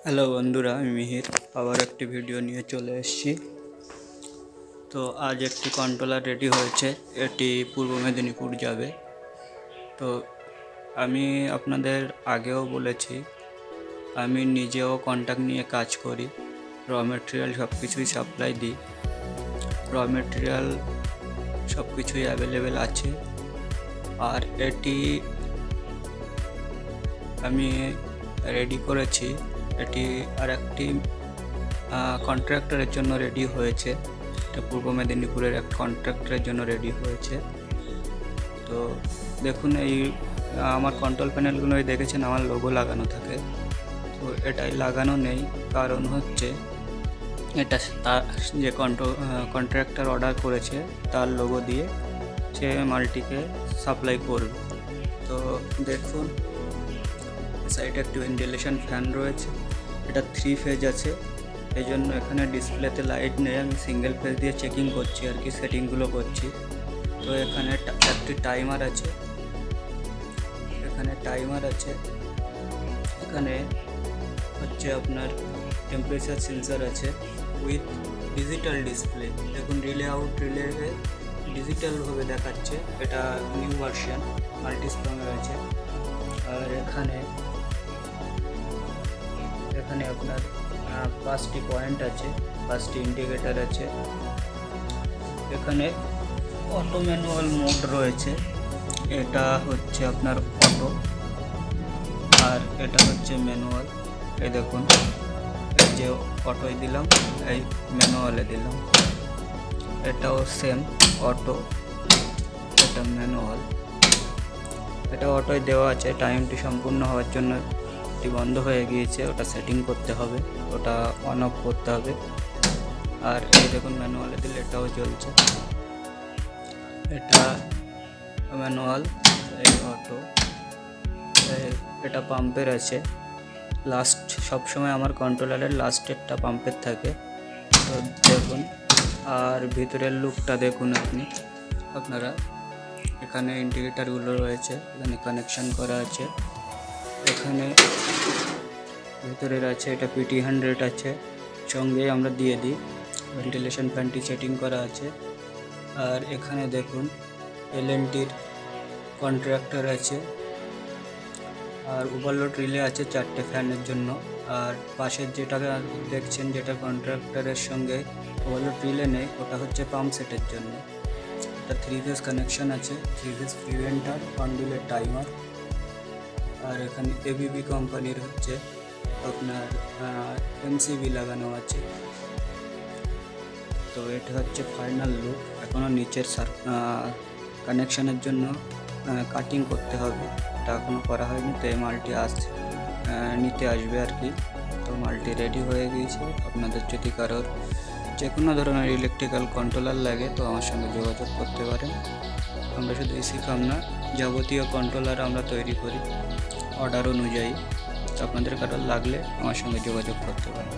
Hello বন্ধুরা, আমি মিহির আবার একটি ভিডিও নিয়ে চলে এসেছি। তো আজ একটি কন্ট্রোলার রেডি হয়েছে, এটি পূর্ব মেদিনীপুর যাবে। তো আমি আপনাদের আগেও বলেছি, আমি নিজেও কন্ট্যাক্ট নিয়ে কাজ করি, র মেটেরিয়াল সব কিছুই সাপ্লাই দিই। র মেটেরিয়াল সব কিছুই অ্যাভেলেবেল আছে। আর এটি আমি রেডি করেছি, এটি আর একটি কন্ট্রাক্টরের জন্য রেডি হয়েছে। এটা পূর্ব মেদিনীপুরের এক কন্ট্রাক্টরের জন্য রেডি হয়েছে। তো দেখুন, এই আমার কন্ট্রোল প্যানেলগুলো দেখেছেন আমার লোগো লাগানো থাকে, তো এটাই লাগানো নেই। কারণ হচ্ছে এটা তার যে কন্ট্রাক্টর অর্ডার করেছে তার লোগো দিয়ে সে মালটিকে সাপ্লাই করবে। তো দেখুন, সাইডে একটি ভেন্টিলেশন ফ্যান রয়েছে, এটা 3 ফেজ আছে, এই জন্য এখানে ডিসপ্লেতে লাইট নেই। আমি সিঙ্গেল ফেজ দিয়ে চেকিং করছি আর কি, সেটিংগুলো করছি। তো এখানে একটি টাইমার আছে, এখানে হচ্ছে আপনার টেম্পারেচার সেন্সার আছে উইথ ডিজিটাল ডিসপ্লে। দেখুন, রিলে আউট রিলে ডিজিটালভাবে দেখাচ্ছে, এটা নিউ ভার্সন মাল্টিস্ট্রমের আছে। আর এখানে আপনার 5টি পয়েন্ট আছে, 5টি ইন্ডিকেটার আছে। এখানে অটো ম্যানুয়াল মোড রয়েছে, এটা হচ্ছে আপনার অটো আর এটা হচ্ছে ম্যানুয়াল। এই দেখুন, এই যে অটোয় দিলাম, এই ম্যানুয়ালে দিলাম, এটাও সেম অটো, এটা ম্যানুয়াল। এটা অটোয় দেওয়া আছে, টাইমটি সম্পূর্ণ হওয়ার জন্য বন্ধ হয়ে গিয়েছে, ওটা সেটিং করতে হবে, ওটা অন অফ করতে হবে। আর এই দেখুন, ম্যানুয়ালে দিলে এটাও চলছে, এটা ম্যানুয়াল, এই অটো। এটা পাম্পের আছে, লাস্ট সবসময় আমার কন্ট্রোলারের লাস্টেরটা পাম্পের থাকে। তো দেখুন, আর ভিতরের লুকটা দেখুন আপনারা। এখানে ইন্ডিকেটারগুলো রয়েছে, এখানে কানেকশান করা আছে। এখানে ভিতরের আছে, এটা PT100 আছে, সঙ্গে আমরা দিয়ে দিই। ভেন্টিলেশন ফ্যানটি সেটিং করা আছে। আর এখানে দেখুন, LNTর কন্ট্রাক্টর আছে, আর ওভারলোড রিলে আছে 4টে ফ্যানের জন্য। আর পাশের যেটা দেখছেন, যেটা কন্ট্রাক্টরের সঙ্গে ওভারলোড রিলে নেই, ওটা হচ্ছে পাম্প সেটের জন্য। এটা 3 ফেজ কানেকশান আছে, 3 ফেজ প্রিভেন্টার, কন্ডিলের টাইমার। আর এখানে ABB কোম্পানির হচ্ছে আপনার MCB লাগানো আছে। তো এটা হচ্ছে ফাইনাল লুক। এখনও নিচের কানেকশানের জন্য কাটিং করতে হবে, এটা এখনও করা হয়নি। তো এই মালটি নিতে আসবে আর কি। তো মালটি রেডি হয়ে গিয়েছে। আপনাদের যদি কারোর যে কোনো ধরনের ইলেকট্রিক্যাল কন্ট্রোলার লাগে তো আমার সঙ্গে যোগাযোগ করতে পারেন। আমরা শুধু এসি কাম না, যাবতীয় কন্ট্রোলার আমরা তৈরি করি অর্ডার অনুযায়ী। তো আপনাদের কারোর লাগলে আমার সঙ্গে যোগাযোগ করতে পারেন।